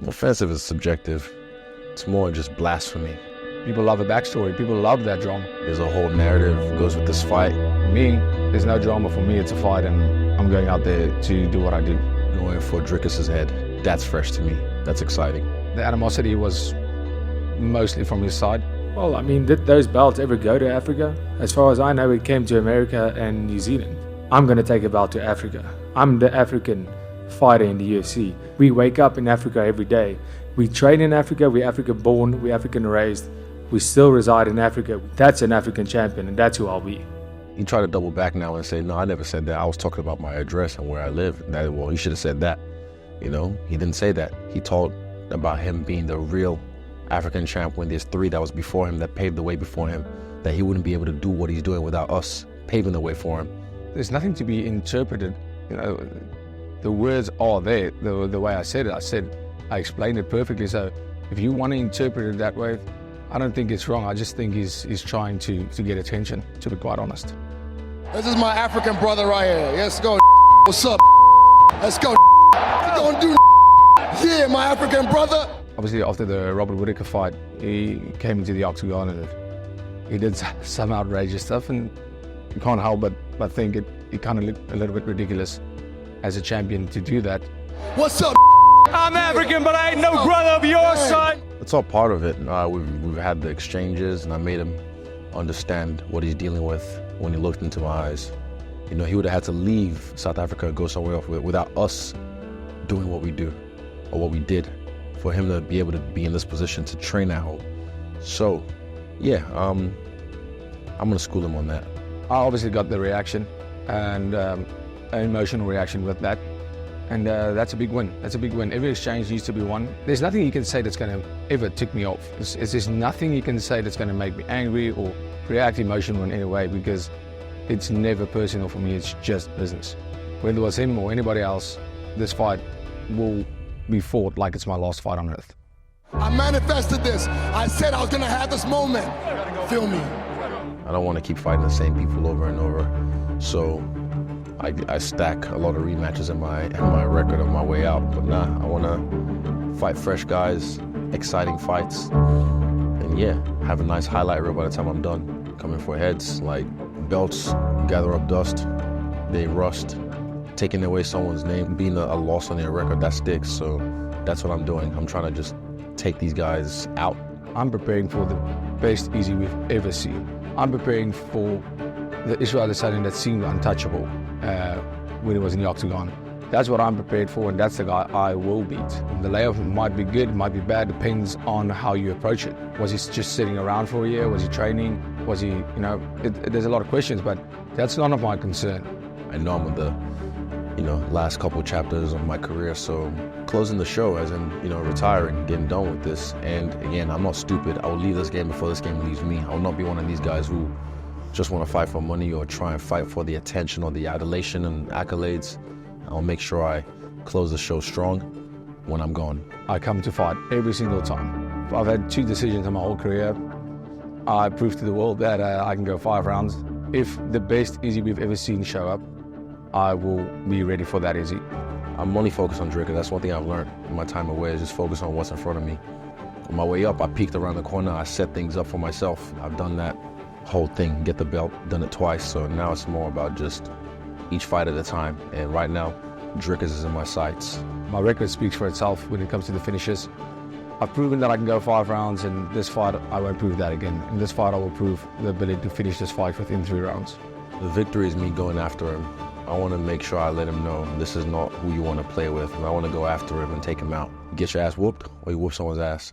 Offensive is subjective. It's more just blasphemy. People love a backstory. People love that drama. There's a whole narrative goes with this fight. Me, there's no drama for me. It's a fight, and I'm going out there to do what I do. Going for Dricus's head, that's fresh to me. That's exciting. The animosity was mostly from his side. Well, I mean, did those belts ever go to Africa? As far as I know, it came to America and New Zealand. I'm going to take a belt to Africa. I'm the African fighter in the UFC. We wake up in Africa every day. We train in Africa, we're African born, we're African raised. We still reside in Africa. That's an African champion, and that's who I'll be. He tried to double back now and say, no, I never said that. I was talking about my address and where I live. Well, he should have said that. You know, he didn't say that. He talked about him being the real African champ when there's three that was before him, that paved the way before him, that he wouldn't be able to do what he's doing without us paving the way for him. There's nothing to be interpreted. You know, the words are there. The way I said it, I explained it perfectly. So if you want to interpret it that way, I don't think it's wrong. I just think he's trying to get attention, to be quite honest. This is my African brother right here. Let's go. What's up? Let's go. Don't do. Yeah, my African brother. Obviously, after the Robert Whittaker fight, he came into the octagon and he did some outrageous stuff, and you can't help but think it kind of looked a little bit ridiculous as a champion to do that. What's up? I'm African, but I ain't no brother of yours, son. It's all part of it. We've had the exchanges, and I made him understand what he's dealing with when he looked into my eyes. You know, he would have had to leave South Africa and go somewhere else without us doing what we do, or what we did, for him to be able to be in this position to train at home. So, yeah, I'm gonna school him on that. I obviously got the reaction, and an emotional reaction with that. And that's a big win. That's a big win. Every exchange needs to be won. There's nothing you can say that's going to ever tick me off. There's nothing you can say that's going to make me angry or react emotional in any way, because it's never personal for me. It's just business. Whether it was him or anybody else, this fight will be fought like it's my last fight on earth. I manifested this. I said I was going to have this moment. Feel me? I don't want to keep fighting the same people over and over. So I stack a lot of rematches in my record on my way out, but nah, I want to fight fresh guys, exciting fights, and yeah, have a nice highlight reel by the time I'm done. Coming for heads, like belts gather up dust, they rust. Taking away someone's name, being a loss on their record, that sticks, so that's what I'm doing. I'm trying to just take these guys out. I'm preparing for the best easy we've ever seen. I'm preparing for the Israel Adesanya that seemed untouchable when he was in the octagon. That's what I'm prepared for, and that's the guy I will beat. The layoff might be good, might be bad, depends on how you approach it. Was he just sitting around for a year? Was he training? Was he, you know, there's a lot of questions, but that's none of my concern. I know I'm in the, last couple chapters of my career, so closing the show, as in, retiring, getting done with this. And again, I'm not stupid. I will leave this game before this game leaves me. I will not be one of these guys who just want to fight for money or try and fight for the attention or the adulation and accolades. I'll make sure I close the show strong when I'm gone. I come to fight every single time. I've had 2 decisions in my whole career. I proved to the world that I can go 5 rounds. If the best Izzy we've ever seen show up, I will be ready for that Izzy. I'm only focused on Dricus. That's one thing I've learned in my time away, is just focus on what's in front of me. On my way up, I peeked around the corner. I set things up for myself. I've done that whole thing, get the belt, done it twice. So now it's more about just each fight at a time. And right now, Dricus is in my sights. My record speaks for itself when it comes to the finishes. I've proven that I can go 5 rounds, and this fight, I won't prove that again. In this fight, I will prove the ability to finish this fight within 3 rounds. The victory is me going after him. I want to make sure I let him know this is not who you want to play with, and I want to go after him and take him out. Get your ass whooped, or you whoop someone's ass.